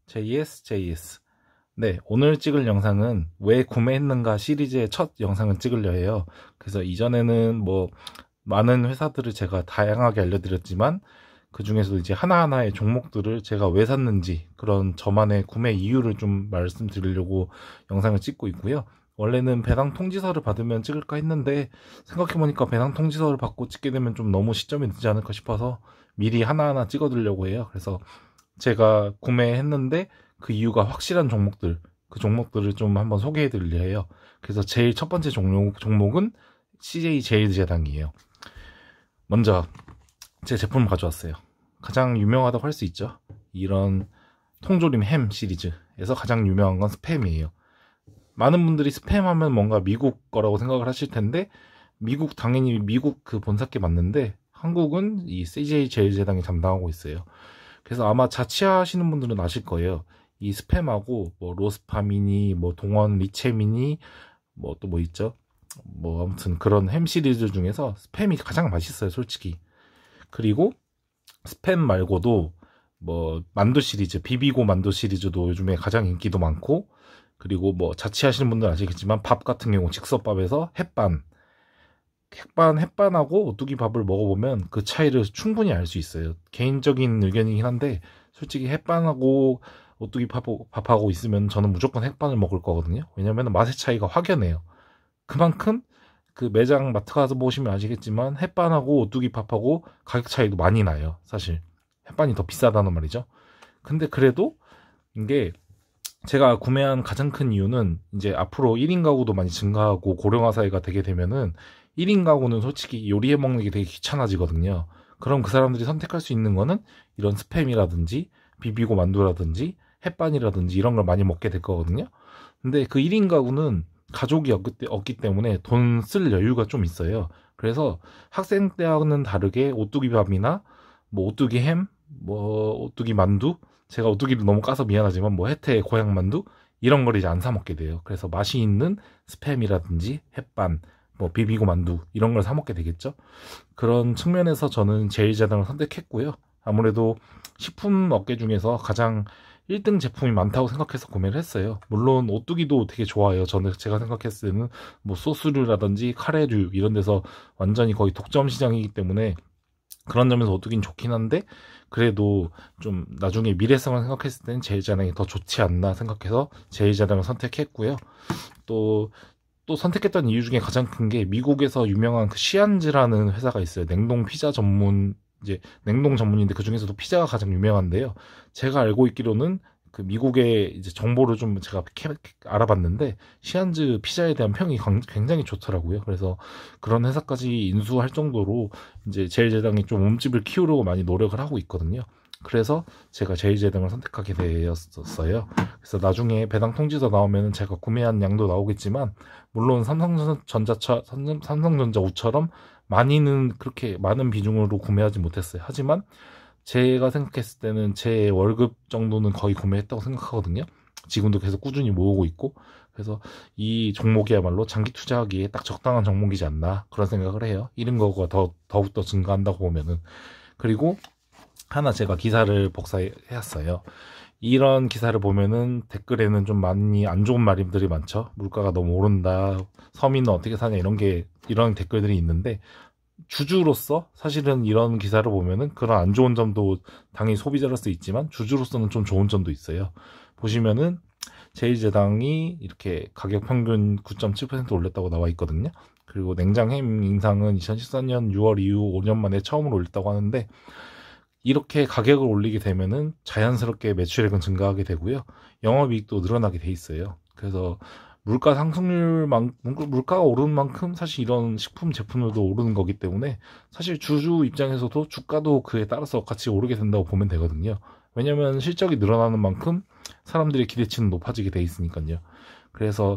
JS. 네, 오늘 찍을 영상은 왜 구매했는가 시리즈의 첫 영상을 찍으려 해요. 그래서 이전에는 뭐 많은 회사들을 제가 다양하게 알려드렸지만 그 중에서도 이제 하나하나의 종목들을 제가 왜 샀는지 그런 저만의 구매 이유를 좀 말씀드리려고 영상을 찍고 있고요. 원래는 배당 통지서를 받으면 찍을까 했는데 생각해보니까 배당 통지서를 받고 찍게 되면 좀 너무 시점이 늦지 않을까 싶어서 미리 하나하나 찍어두려고 해요. 그래서 제가 구매했는데 그 이유가 확실한 종목들, 그 종목들을 좀 한번 소개해 드리려 해요. 그래서 제일 첫 번째 종목은 CJ 제일제당이에요. 먼저 제 제품을 가져왔어요. 가장 유명하다고 할 수 있죠. 이런 통조림 햄 시리즈에서 가장 유명한 건 스팸이에요. 많은 분들이 스팸 하면 뭔가 미국 거라고 생각을 하실 텐데 당연히 미국 그 본사께 맞는데 한국은 이 CJ 제일제당이 담당하고 있어요. 그래서 아마 자취하시는 분들은 아실 거예요. 이 스팸하고 뭐 로스파미니, 뭐 동원 리체미니, 뭐 또 뭐 있죠? 뭐 아무튼 그런 햄 시리즈 중에서 스팸이 가장 맛있어요, 솔직히. 그리고 스팸 말고도 뭐 만두 시리즈, 비비고 만두 시리즈도 요즘에 가장 인기도 많고, 그리고 뭐 자취하시는 분들은 아시겠지만 밥 같은 경우 즉석밥에서 햇반하고 오뚜기 밥을 먹어보면 그 차이를 충분히 알 수 있어요. 개인적인 의견이긴 한데 솔직히 햇반하고 오뚜기 밥하고 있으면 저는 무조건 햇반을 먹을 거거든요. 왜냐면 맛의 차이가 확연해요. 그만큼 그 매장 마트 가서 보시면 아시겠지만 햇반하고 오뚜기 밥하고 가격 차이도 많이 나요. 사실 햇반이 더 비싸다는 말이죠. 근데 그래도 이게 제가 구매한 가장 큰 이유는 이제 앞으로 1인 가구도 많이 증가하고 고령화 사회가 되게 되면은 1인 가구는 솔직히 요리해 먹는 게 되게 귀찮아지거든요. 그럼 그 사람들이 선택할 수 있는 거는 이런 스팸이라든지 비비고 만두라든지 햇반이라든지 이런 걸 많이 먹게 될 거거든요. 근데 그 1인 가구는 가족이 없기 때문에 돈 쓸 여유가 좀 있어요. 그래서 학생 때와는 다르게 오뚜기 밥이나 뭐 오뚜기 햄, 뭐 오뚜기 만두, 제가 오뚜기를 너무 까서 미안하지만 뭐 혜태의 고향 만두 이런 걸 이제 안 사 먹게 돼요. 그래서 맛이 있는 스팸이라든지 햇반, 뭐 비비고 만두 이런 걸 사 먹게 되겠죠. 그런 측면에서 저는 제일제당을 선택했고요. 아무래도 식품 업계 중에서 가장 1등 제품이 많다고 생각해서 구매를 했어요. 물론 오뚜기도 되게 좋아요. 제가 생각했을 때는 뭐 소스류라든지 카레류 이런 데서 완전히 거의 독점 시장이기 때문에 그런 점에서 오뚜기는 좋긴 한데 그래도 좀 나중에 미래성을 생각했을 때는 제일제당이 더 좋지 않나 생각해서 제일제당을 선택했고요. 또 선택했던 이유 중에 가장 큰 게 미국에서 유명한 그 시안즈라는 회사가 있어요. 냉동 피자 전문, 이제 냉동 전문인데 그 중에서도 피자가 가장 유명한데요. 제가 알고 있기로는 그 미국의 이제 정보를 좀 제가 알아봤는데 시안즈 피자에 대한 평이 굉장히 좋더라고요. 그래서 그런 회사까지 인수할 정도로 이제 제일제당이 좀 몸집을 키우려고 많이 노력을 하고 있거든요. 그래서 제가 제일제당을 선택하게 되었어요. 그래서 나중에 배당 통지서 나오면 제가 구매한 양도 나오겠지만 물론 삼성전자우처럼 많이는 그렇게 많은 비중으로 구매하지 못했어요. 하지만 제가 생각했을 때는 제 월급 정도는 거의 구매했다고 생각하거든요. 지금도 계속 꾸준히 모으고 있고 그래서 이 종목이야말로 장기 투자하기에 딱 적당한 종목이지 않나 그런 생각을 해요. 이런 거가 더욱더 증가한다고 보면은. 그리고 하나 제가 기사를 복사해왔어요. 이런 기사를 보면은 댓글에는 좀 많이 안 좋은 말들이 많죠. 물가가 너무 오른다, 서민은 어떻게 사냐 이런 댓글들이 있는데 주주로서 사실은 이런 기사를 보면은 그런 안 좋은 점도 당연히 소비자로서 있지만 주주로서는 좀 좋은 점도 있어요. 보시면은 제일제당이 이렇게 가격 평균 9.7% 올렸다고 나와 있거든요. 그리고 냉장햄 인상은 2014년 6월 이후 5년 만에 처음으로 올렸다고 하는데 이렇게 가격을 올리게 되면은 자연스럽게 매출액은 증가하게 되고요. 영업이익도 늘어나게 돼 있어요. 그래서 물가가 오르는 만큼 사실 이런 식품 제품들도 오르는 거기 때문에 사실 주주 입장에서도 주가도 그에 따라서 같이 오르게 된다고 보면 되거든요. 왜냐면 실적이 늘어나는 만큼 사람들의 기대치는 높아지게 돼 있으니까요. 그래서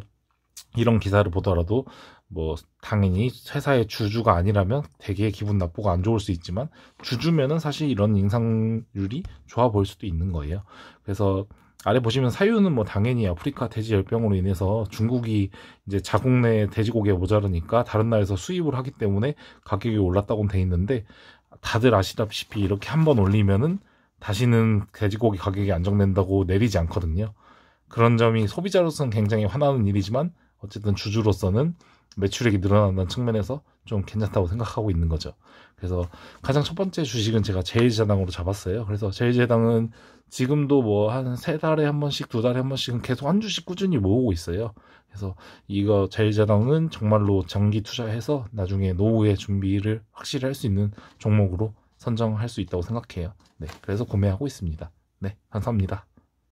이런 기사를 보더라도 뭐 당연히 회사의 주주가 아니라면 되게 기분 나쁘고 안 좋을 수 있지만 주주면은 사실 이런 인상률이 좋아 보일 수도 있는 거예요. 그래서 아래 보시면 사유는 뭐 당연히 아프리카 돼지 열병으로 인해서 중국이 이제 자국 내 돼지고기가 모자르니까 다른 나라에서 수입을 하기 때문에 가격이 올랐다고 돼 있는데 다들 아시다시피 이렇게 한번 올리면은 다시는 돼지고기 가격이 안정된다고 내리지 않거든요. 그런 점이 소비자로서는 굉장히 화나는 일이지만 어쨌든 주주로서는 매출액이 늘어난다는 측면에서 좀 괜찮다고 생각하고 있는 거죠. 그래서 가장 첫 번째 주식은 제가 제일제당으로 잡았어요. 그래서 제일제당은 지금도 뭐 한 3달에 한 번씩 2달에 한 번씩은 계속 한 주씩 꾸준히 모으고 있어요. 그래서 이거 제일제당은 정말로 장기 투자해서 나중에 노후의 준비를 확실히 할 수 있는 종목으로 선정할 수 있다고 생각해요. 네, 그래서 구매하고 있습니다. 네, 감사합니다.